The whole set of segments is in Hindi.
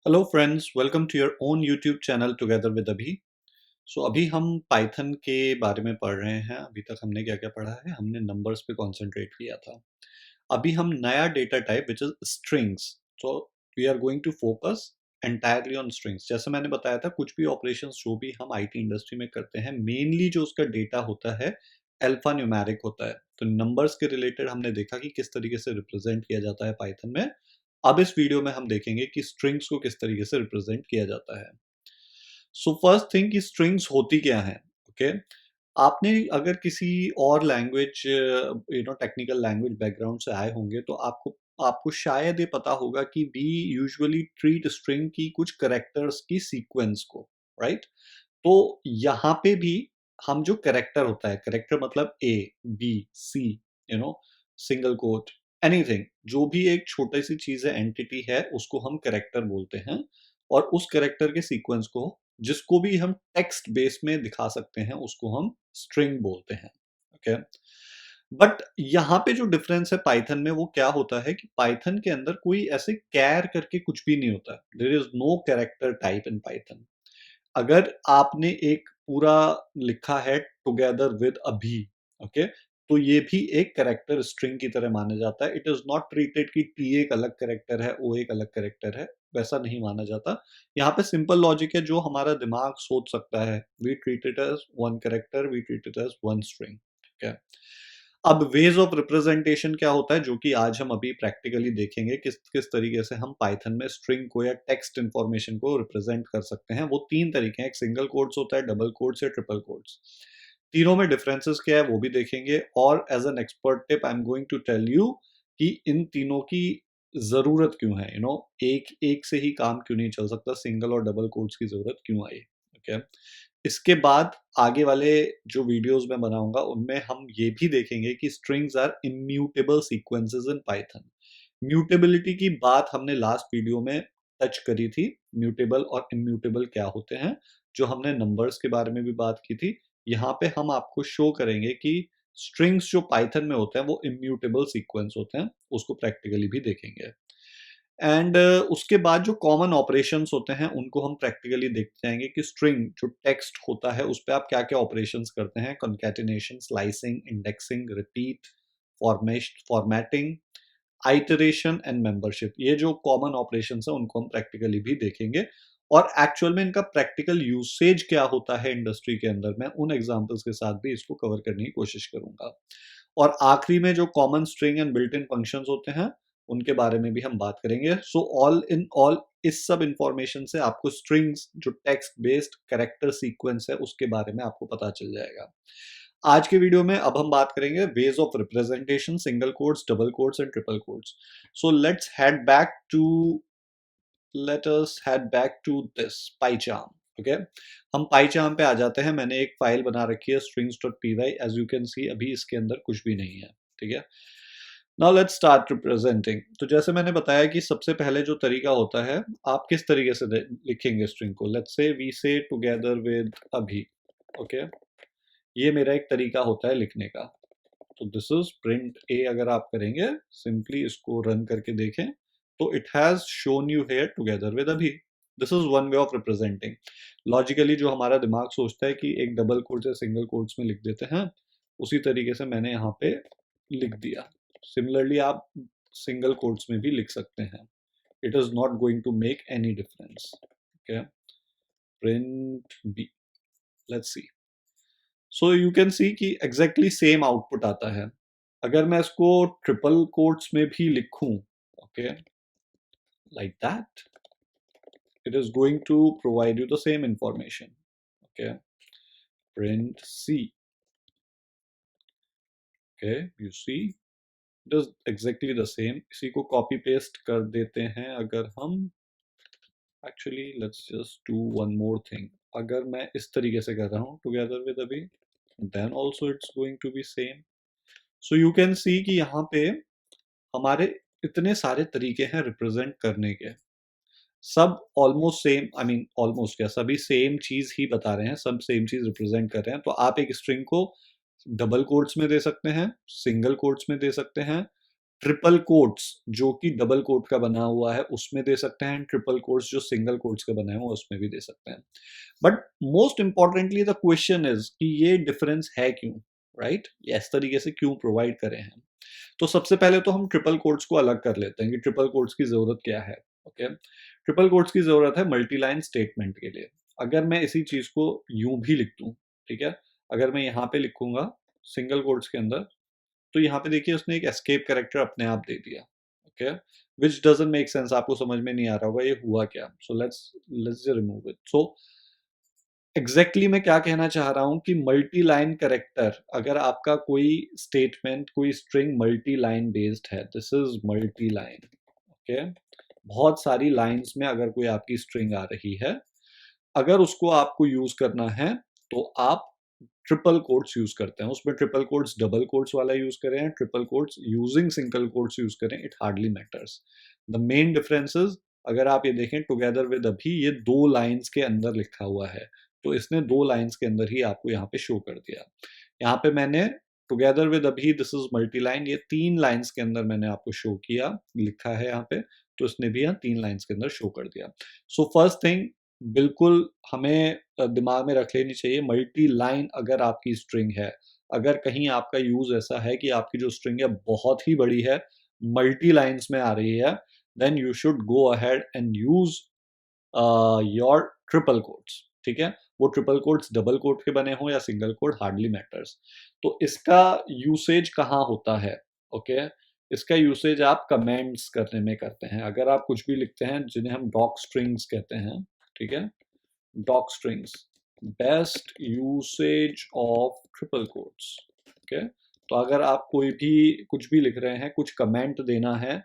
Hello friends, welcome to your own YouTube channel together with Abhi. So अभी हम पाइथन के बारे में पढ़ रहे हैं। अभी तक हमने क्या क्या पढ़ा है, हमने नंबर्स पे कंसंट्रेट किया था। अभी हम नया data type which is strings, so we are going to focus entirely on strings. जैसे मैंने बताया था, कुछ भी ऑपरेशंस जो भी हम आईटी इंडस्ट्री में करते हैं, मेनली जो उसका डेटा होता है अल्फा न्यूमेरिक होता है। तो नंबर्स के रिलेटेड हमने देखा कि किस तरीके से रिप्रेजेंट किया जाता है पाइथन में। अब इस वीडियो में हम देखेंगे कि स्ट्रिंग्स को किस तरीके से रिप्रेजेंट किया जाता है। सो फर्स्ट थिंग कि स्ट्रिंग्स होती क्या है। ओके, आपने अगर किसी और लैंग्वेज टेक्निकल लैंग्वेज बैकग्राउंड से आए होंगे तो आपको आपको शायद ये पता होगा कि वी यूजुअली ट्रीट स्ट्रिंग की कुछ करेक्टर्स की सीक्वेंस को, राइट। तो यहाँ पे भी हम जो करेक्टर होता है, करेक्टर मतलब A, B, C, you know single quote, anything, जो भी एक छोटी सी चीज है, एंटिटी है, उसको हम करेक्टर बोलते हैं। और उस करेक्टर के सीक्वेंस को, जिसको भी हम टेक्स्ट बेस में दिखा सकते हैं, उसको हम स्ट्रिंग बोलते हैं। ओके, बट यहाँ पे जो डिफरेंस है पाइथन में, वो क्या होता है कि पाइथन के अंदर कोई ऐसे कैर करके कुछ भी नहीं होता। There is no character type in Python. अगर आपने एक पूरा लिखा है टुगेदर विद अभी, ओके, तो ये भी एक कैरेक्टर स्ट्रिंग की तरह माना जाता है। इट इज नॉट ट्रीटेड कि टी एक अलग कैरेक्टर है, ओ एक अलग कैरेक्टर है, वैसा नहीं माना जाता। यहाँ पे सिंपल लॉजिक है, जो हमारा दिमाग सोच सकता है। We treat it as one character, we treat it as one string. Okay, अब वेज ऑफ रिप्रेजेंटेशन क्या होता है, जो कि आज हम अभी प्रैक्टिकली देखेंगे, किस किस तरीके से हम पाइथन में स्ट्रिंग को या टेक्स्ट इंफॉर्मेशन को रिप्रेजेंट कर सकते हैं। वो तीन तरीके हैं, एक सिंगल कोट्स होता है, डबल कोट्स या ट्रिपल कोट्स। तीनों में डिफरेंसेस क्या है वो भी देखेंगे। और as an expert tip I am going to tell you कि इन तीनों की जरूरत क्यों है। एक एक से ही काम क्यों नहीं चल सकता, सिंगल और डबल कोट्स की जरूरत क्यों आई। ओके, इसके बाद आगे वाले जो वीडियोस मैं बनाऊंगा उनमें हम ये भी देखेंगे कि strings are immutable sequences in Python. Mutability की बात हमने लास्ट वीडियो में टच करी थी। म्यूटेबल और इम्यूटेबल क्या होते हैं, जो हमने नंबर्स के बारे में भी बात की थी। यहाँ पे हम आपको शो करेंगे कि स्ट्रिंग्स जो पाइथन में होते हैं वो इम्यूटेबल सीक्वेंस होते हैं, उसको प्रैक्टिकली भी देखेंगे। एंड उसके बाद जो कॉमन ऑपरेशंस होते हैं उनको हम प्रैक्टिकली देखते जाएंगे कि स्ट्रिंग जो टेक्स्ट होता है उस पर आप क्या क्या ऑपरेशंस करते हैं। Concatenation, slicing, indexing, repeat, formatting, iteration and membership, ये जो कॉमन ऑपरेशंस है उनको हम प्रैक्टिकली भी देखेंगे। और एक्चुअल में इनका प्रैक्टिकल यूसेज क्या होता है इंडस्ट्री के अंदर, मैं उन एग्जांपल्स के साथ भी इसको कवर करने की कोशिश करूंगा। और आखिरी में जो common string and built in functions होते हैं उनके बारे में भी हम बात करेंगे। सो ऑल इन ऑल, इस सब इंफॉर्मेशन से आपको स्ट्रिंग्स जो टेक्स्ट बेस्ड कैरेक्टर सीक्वेंस है उसके बारे में आपको पता चल जाएगा। आज के वीडियो में अब हम बात करेंगे ways of representation, single quotes, double quotes and triple quotes. So let us head back to this PyCharm. Okay, हम पाईचार्म पे आ जाते हैं। मैंने एक फाइल बना रखी है strings.py। एज यू कैन सी अभी इसके अंदर कुछ भी नहीं है, ठीक है। Now let's start representing. तो जैसे मैंने बताया कि सबसे पहले जो तरीका होता है, आप किस तरीके से लिखेंगे स्ट्रिंग को। लेट्स से वी से टुगेदर विद अभी। ओके, ये मेरा एक तरीका होता है लिखने का। तो दिस इज प्रिंट ए। अगर आप करेंगे, सिंपली इसको रन करके देखें, तो it has shown you here together with अभी। This is one way of representing. Logically जो हमारा दिमाग सोचता है कि एक डबल कोट से सिंगल कोट्स में लिख देते हैं, उसी तरीके से मैंने यहाँ पे लिख दिया। सिमिलरली आप सिंगल कोट्स में भी लिख सकते हैं। It is not going to make any difference. Okay, print B, let's see. So you can see कि एग्जैक्टली सेम आउटपुट आता है। अगर मैं इसको ट्रिपल कोट्स में भी लिखूं, okay, like that, it is going to provide you the same information. Okay, print C. Okay, you see it is exactly the same. इसी को कॉपी पेस्ट कर देते हैं अगर हम। Actually let's just do one more thing. अगर मैं इस तरीके से कर रहा हूँ together with Abhi, then also it's going to be same. So you can see कि यहाँ पे हमारे इतने सारे तरीके हैं रिप्रेजेंट करने के। सब almost same, I mean almost क्या, सभी सेम चीज ही बता रहे हैं, सब सेम चीज रिप्रेजेंट कर रहे हैं। तो आप एक स्ट्रिंग को डबल कोट्स में दे सकते हैं, सिंगल कोट्स में दे सकते हैं, ट्रिपल कोट्स जो कि डबल कोट का बना हुआ है उसमें दे सकते हैं, ट्रिपल कोट्स जो सिंगल कोट्स के बने हुए उसमें भी दे सकते हैं। But most importantly the question is कि ये डिफरेंस है क्यों, राइट? ये इस तरीके से क्यों प्रोवाइड करे हैं? तो सबसे पहले तो हम ट्रिपल कोट्स को अलग कर लेते हैं कि ट्रिपल कोट्स की जरूरत क्या है। ओके, ट्रिपल कोट्स की जरूरत है मल्टी लाइन स्टेटमेंट के लिए। अगर मैं इसी चीज को यूं भी लिख दूं, ठीक है, अगर मैं यहाँ पे लिखूंगा सिंगल कोट्स के अंदर, तो यहाँ पे देखिए उसने एक एस्केप कैरेक्टर अपने आप दे दिया। Okay, which doesn't make sense, आपको समझ में नहीं आ रहा होगा ये हुआ क्या। So let's let's remove it. So exactly मैं क्या कहना चाह रहा हूं कि मल्टी लाइन करेक्टर, अगर आपका कोई स्टेटमेंट कोई स्ट्रिंग मल्टी लाइन बेस्ड है, this is multi line. Okay, बहुत सारी लाइंस में अगर कोई आपकी स्ट्रिंग आ रही है, अगर उसको आपको यूज करना है तो आप ट्रिपल कोट्स यूज करते हैं। उसमें ट्रिपल कोट्स डबल कोट्स वाला यूज करें, triple quotes using single quotes use करें, it hardly matters. The main differences, अगर आप ये देखें टुगेदर विद अभी, ये दो लाइंस के अंदर लिखा हुआ है, तो इसने दो लाइंस के अंदर ही आपको यहाँ पे शो कर दिया। यहाँ पे मैंने टुगेदर विद अभी दिस इज मल्टी लाइन, ये तीन लाइंस के अंदर मैंने आपको शो किया, लिखा है यहाँ पे, तो इसने भी यहाँ तीन लाइंस के अंदर शो कर दिया। सो फर्स्ट थिंग बिल्कुल हमें दिमाग में रख लेनी चाहिए, मल्टी लाइन अगर आपकी स्ट्रिंग है, अगर कहीं आपका यूज ऐसा है कि आपकी जो स्ट्रिंग है बहुत ही बड़ी है, मल्टी लाइंस में आ रही है, then you should go ahead and use your triple quotes. ठीक है, वो ट्रिपल कोट्स डबल कोट के बने हो या सिंगल कोट, हार्डली मैटर्स। तो इसका यूसेज कहाँ होता है? ओके, इसका यूसेज आप कमेंट्स करने में करते हैं। अगर आप कुछ भी लिखते हैं जिन्हें हम डॉक स्ट्रिंग्स कहते हैं, ठीक है, doc strings, best usage of triple quotes. Okay, तो अगर आप कोई भी कुछ भी लिख रहे हैं, कुछ कमेंट देना है,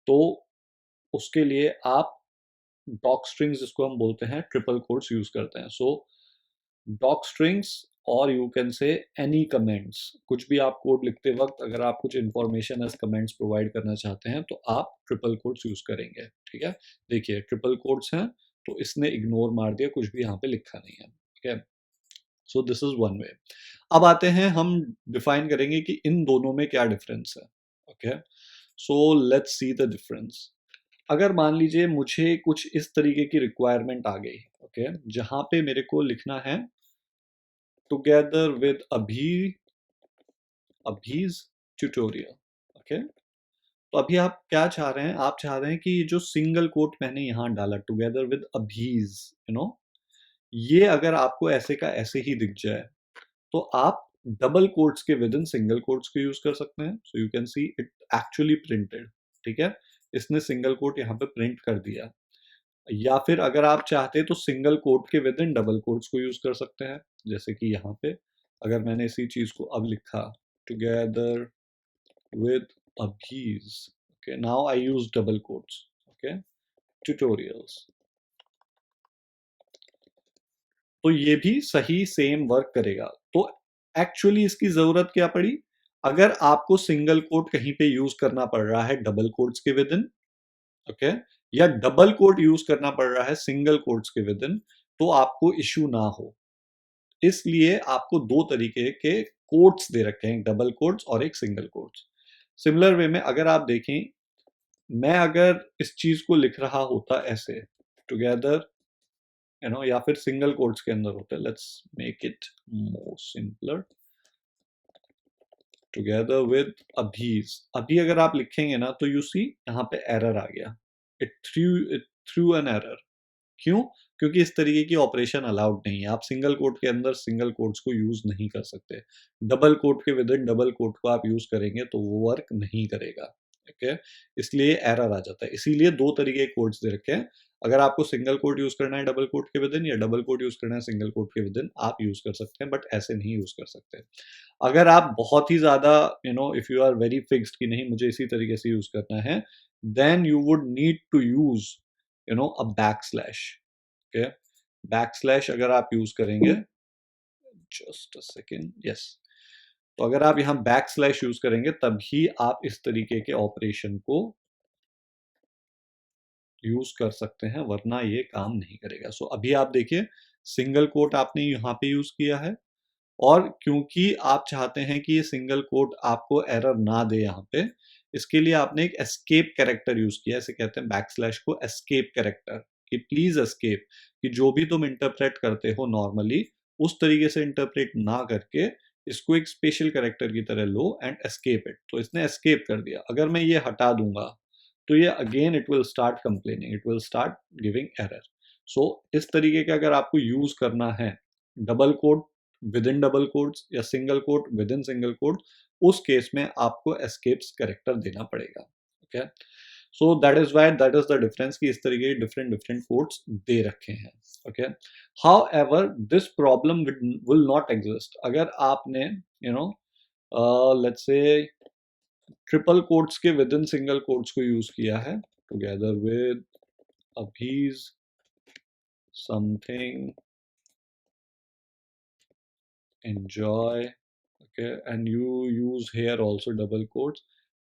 तो उसके लिए आप डॉक स्ट्रिंग्स जिसको हम बोलते हैं ट्रिपल कोट्स यूज करते हैं। सो डॉक स्ट्रिंग्स, और you can say any comments, कुछ भी आप कोड लिखते वक्त अगर आप कुछ इंफॉर्मेशन एज कमेंट्स प्रोवाइड करना चाहते हैं तो आप ट्रिपल कोट्स यूज करेंगे। ठीक है, देखिए ट्रिपल कोट्स हैं तो इसने इग्नोर मार दिया, कुछ भी यहाँ पे लिखा नहीं है। ठीक है, सो दिस इज वन वे। अब आते हैं, हम डिफाइन करेंगे कि इन दोनों में क्या डिफरेंस है। Okay, so let's see the difference. अगर मान लीजिए मुझे कुछ इस तरीके की रिक्वायरमेंट आ गई, ओके, जहां पे मेरे को लिखना है टुगेदर विद अभी, अभीज ट्यूटोरियल। ओके, तो अभी आप क्या चाह रहे हैं? आप चाह रहे हैं कि ये जो सिंगल कोट मैंने यहां डाला टुगेदर विद अभीज, यू नो, ये अगर आपको ऐसे का ऐसे ही दिख जाए तो आप डबल कोट्स के विद इन सिंगल कोट्स को यूज कर सकते हैं। सो you can see it actually printed. ठीक है, इसने सिंगल कोट यहाँ पे प्रिंट कर दिया। या फिर अगर आप चाहते तो सिंगल कोट के विद इन डबल कोट्स को यूज कर सकते हैं, जैसे कि यहाँ पे अगर मैंने इसी चीज को अब लिखा टुगेदर विद अभीज, okay, now I use double quotes, okay, tutorials, तो ये भी सही सेम वर्क करेगा। तो एक्चुअली इसकी जरूरत क्या पड़ी? अगर आपको सिंगल कोट कहीं पे यूज करना पड़ रहा है डबल कोट्स के विद इन, ओके, या डबल कोट यूज करना पड़ रहा है सिंगल कोट्स के विद इन, तो आपको इश्यू ना हो, इसलिए आपको दो तरीके के कोट्स दे रखे हैं, एक डबल कोट्स और एक सिंगल कोट्स। सिमिलर वे में अगर आप देखें, मैं अगर इस चीज को लिख रहा होता ऐसे टुगेदर, यू नो, या फिर सिंगल कोट्स के अंदर होता है, let's make it more simpler, together with अभीज, अभी अगर आप लिखेंगे ना तो यू सी यहाँ पे एरर आ गया, इट थ्रू एन एरर। क्यों? क्योंकि इस तरीके की ऑपरेशन अलाउड नहीं है, आप सिंगल कोट के अंदर सिंगल कोट्स को यूज नहीं कर सकते, डबल कोट के विद इन डबल कोट को आप यूज करेंगे तो वो वर्क नहीं करेगा। ओके, इसलिए एरर आ जाता है, इसीलिए दो तरीके के कोट्स दे रखे हैं। अगर आपको सिंगल कोट यूज करना है डबल कोट के विद इन, या डबल कोट यूज करना है सिंगल कोट के विद इन, आप यूज कर सकते हैं, बट ऐसे नहीं यूज कर सकते। अगर आप बहुत ही ज्यादा, you know, if you are very fixed कि नहीं मुझे इसी तरीके से यूज करना है, then you would need to use, you know, a back slash. Okay, back slash अगर आप यूज करेंगे, जस्ट अ सेकेंड, यस, तो अगर आप यहां बैक स्लैश यूज करेंगे तभी आप इस तरीके के ऑपरेशन को यूज कर सकते हैं, वरना ये काम नहीं करेगा। सो अभी आप देखिए सिंगल कोट आपने यहां पे यूज किया है, और क्योंकि आप चाहते हैं कि ये सिंगल कोट आपको एरर ना दे यहाँ पे, इसके लिए आपने एक एस्केप कैरेक्टर यूज किया, इसे कहते हैं बैकस्लैश को एस्केप कैरेक्टर, कि प्लीज एस्केप, कि जो भी तुम इंटरप्रेट करते हो नॉर्मली उस तरीके से इंटरप्रेट ना करके इसको एक स्पेशल कैरेक्टर की तरह लो एंड एस्केप इट। तो इसने एस्केप कर दिया। अगर मैं ये हटा दूंगा तो ये again it will start complaining, it will start giving error. So इस तरीके का अगर आपको यूज करना है double quote within double quotes या single quote within single quote, उस केस में आपको एस्केप्स कैरेक्टर देना पड़ेगा। Okay, so that is why, that is the difference कि इस तरीके के डिफरेंट डिफरेंट कोट्स दे रखे हैं। Okay, however this problem will not exist अगर आपने you know let's say triple quotes के विद इन सिंगल कोट्स को यूज किया है, टुगेदर विद अभीज something enjoy, okay, and you use here also double quotes,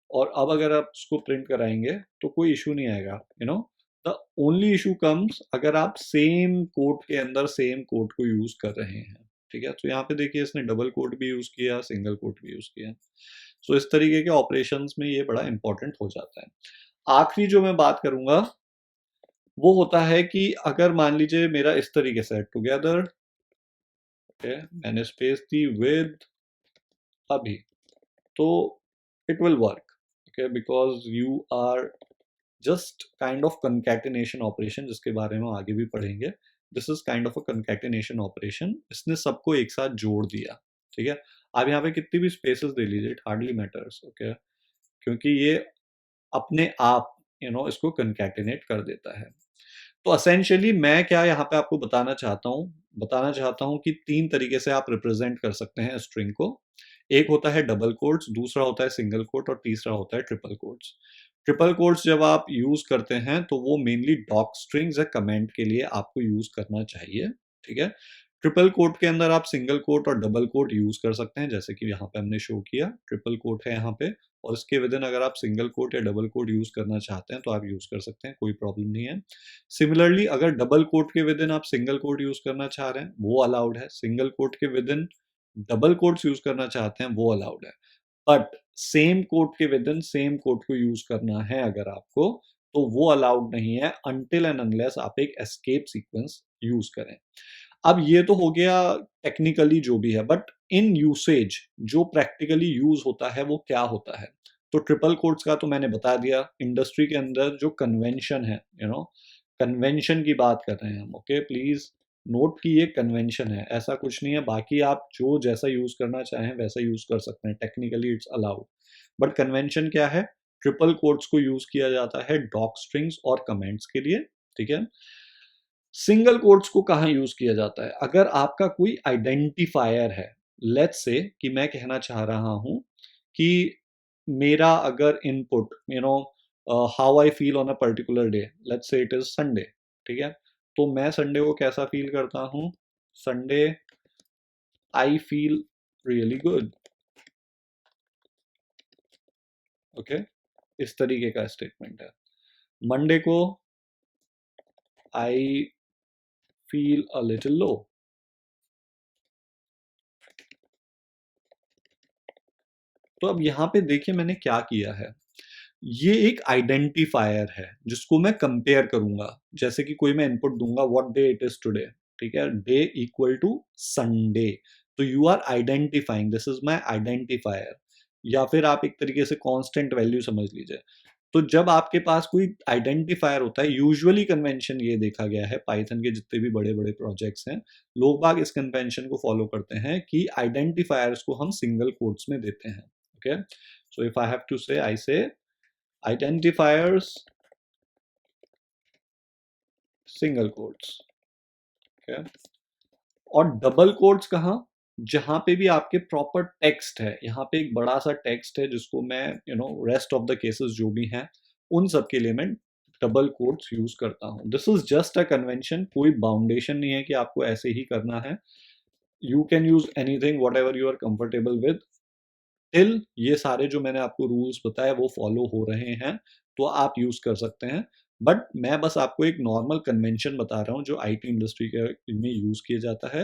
और अब अगर आप उसको प्रिंट कराएंगे तो कोई इशू नहीं आएगा। You know, the only issue comes अगर आप सेम कोट के अंदर सेम कोट को यूज कर रहे हैं। ठीक है, तो यहाँ पे देखिए इसने डबल कोट भी यूज किया, सिंगल कोट भी यूज किया। सो इस तरीके के ऑपरेशंस में ये बड़ा इंपॉर्टेंट हो जाता है। आखिरी जो मैं बात करूंगा वो होता है कि अगर मान लीजिए मेरा इस तरीके से टुगेदर, ओके, मैंने स्पेस दी विद अभी, तो it will work, okay, because you are just kind of concatenation operation, जिसके बारे में आगे भी पढ़ेंगे। this is kind of a concatenation operation, इसने सबको एक साथ जोड़ दिया। ठीक है, आप यहाँ पे कितनी भी स्पेसेस दे लीजिए, इट हार्डली मैटर्स, ओके, क्योंकि ये अपने आप इसको कंकैटिनेट कर देता है। तो असेंशियली मैं क्या यहाँ पे आपको बताना चाहता हूँ कि तीन तरीके से आप रिप्रेजेंट कर सकते हैं स्ट्रिंग को। एक होता है डबल कोट्स, दूसरा होता है सिंगल कोट और तीसरा होता है ट्रिपल कोट्स। ट्रिपल कोट्स जब आप यूज करते हैं तो वो मेनली डॉक स्ट्रिंग्स या कमेंट के लिए आपको यूज करना चाहिए। ठीक है, ट्रिपल कोट के अंदर आप सिंगल कोट और डबल कोट यूज कर सकते हैं, जैसे कि यहाँ पे हमने शो किया ट्रिपल कोट है यहाँ पे, और इसके विद इन अगर आप सिंगल कोट या डबल कोट यूज करना चाहते हैं तो आप यूज कर सकते हैं, कोई प्रॉब्लम नहीं है। सिमिलरली अगर डबल कोट के विद इन आप सिंगल कोट यूज करना चाह रहे हैं वो अलाउड है, सिंगल कोट के within double quotes use करना चाहते हैं वो अलाउड है। बट सेम कोट के विद इन सेम कोट को यूज करना है अगर आपको, तो वो अलाउड नहीं है अनटिल एंड अनलेस आप एक एस्केप सीक्वेंस यूज करें। अब ये तो हो गया टेक्निकली जो भी है, बट इन यूसेज जो प्रैक्टिकली यूज होता है वो क्या होता है। तो ट्रिपल कोट्स का तो मैंने बता दिया, इंडस्ट्री के अंदर जो कन्वेंशन है, कन्वेंशन की बात कर रहे हैं हम। ओके, प्लीज नोट की ये कन्वेंशन है, ऐसा कुछ नहीं है। बाकी आप जो जैसा यूज करना चाहें वैसा यूज कर सकते हैं, technically it's allowed, but convention क्या है, ट्रिपल कोट्स को यूज किया जाता है डॉक स्ट्रिंग्स और कमेंट्स के लिए। ठीक है, सिंगल कोट्स को कहाँ यूज किया जाता है, अगर आपका कोई आइडेंटिफायर है। लेट्स से कि मैं कहना चाह रहा हूं कि मेरा अगर input how I feel on a particular day, let's say it is Sunday. ठीक है, तो मैं संडे को कैसा फील करता हूं, Sunday I feel really good. Okay, इस तरीके का स्टेटमेंट है। मंडे को आई फील अ लिटिल लो। तो अब यहाँ पे देखिए मैंने क्या किया है, ये एक आइडेंटिफायर है जिसको मैं कंपेयर करूंगा। जैसे कि कोई मैं इनपुट दूंगा what day it is today, ठीक है, डे इक्वल टू संडे, तो you are identifying, this is my identifier, या फिर आप एक तरीके से कांस्टेंट वैल्यू समझ लीजिए। तो जब आपके पास कोई आइडेंटिफायर होता है, यूजुअली कन्वेंशन ये देखा गया है पाइथन के जितने भी बड़े बड़े प्रोजेक्ट्स हैं, लोग बाग इस कन्वेंशन को फॉलो करते हैं कि आइडेंटिफायर्स को हम सिंगल कोट्स में देते हैं। Okay, so if I have to say, I say identifiers single quotes. Okay, और डबल कोट्स कहाँ, जहां पे भी आपके प्रॉपर टेक्स्ट है, यहाँ पे एक बड़ा सा टेक्स्ट है जिसको मैं रेस्ट ऑफ द केसेस जो भी हैं उन सब के लिए मैं डबल कोट्स यूज करता हूँ। This is just a convention, कोई बाउंडेशन नहीं है कि आपको ऐसे ही करना है। You can use anything whatever you are comfortable with, till ये सारे जो मैंने आपको रूल्स बताए वो फॉलो हो रहे हैं तो आप यूज कर सकते हैं। बट मैं बस आपको एक नॉर्मल कन्वेंशन बता रहा हूँ जो आईटी इंडस्ट्री के में यूज किया जाता है।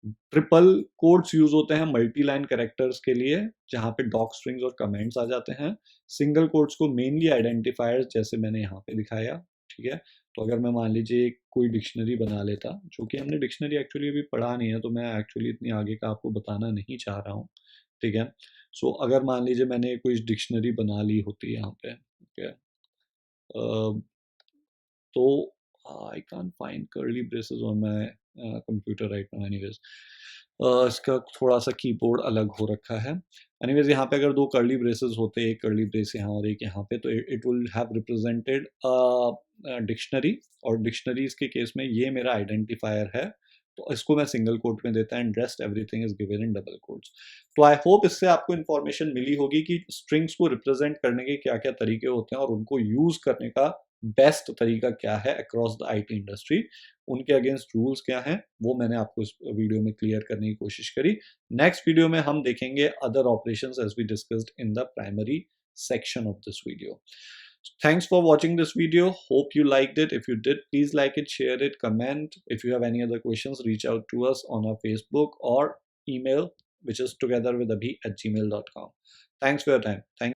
ट्रिपल कोट्स यूज होते हैं मल्टी लाइन कैरेक्टर्स के लिए, जहाँ पे डॉक स्ट्रिंग्स और कमेंट्स आ जाते हैं। सिंगल कोट्स को मेनली आइडेंटिफायर्स, जैसे मैंने यहाँ पे दिखाया, ठीक है। तो अगर मैं मान लीजिए कोई डिक्शनरी बना लेता, जो कि हमने डिक्शनरी एक्चुअली अभी पढ़ा नहीं है, तो मैं एक्चुअली इतनी आगे का आपको बताना नहीं चाह रहा हूँ, ठीक है। सो अगर मान लीजिए मैंने कोई डिक्शनरी बना ली होती यहाँ पे, ठीक है, तो I can't find curly braces on my computer right now anyways. इसका थोड़ा सा कीबोर्ड अलग हो रखा है। एनीवेज यहाँ पे अगर दो कर्ली ब्रेसेस होते, एक कर्ली ब्रेस यहाँ और एक यहाँ पे, तो it will have represented dictionary, और डिक्शनरीज के केस में ये मेरा आइडेंटिफायर है, तो इसको मैं सिंगल कोट में देता, and rest everything is given in double quotes. तो आई होप इससे आपको इन्फॉर्मेशन मिली होगी कि स्ट्रिंग्स को रिप्रेजेंट करने के क्या क्या तरीके होते हैं, और उनको यूज करने का बेस्ट तरीका क्या है अक्रॉस द आईटी इंडस्ट्री, उनके अगेंस्ट रूल्स क्या हैं, वो मैंने आपको इस वीडियो में क्लियर करने की कोशिश करी। नेक्स्ट वीडियो में हम देखेंगे other operations as we discussed in the primary section of this video. Thanks for watching this video. Hope you liked it. If you did, please like it, share it, comment. If you have any other questions, reach out to us on our Facebook or email, which is togetherwithabhi@gmail.com. Thanks for your time. Thank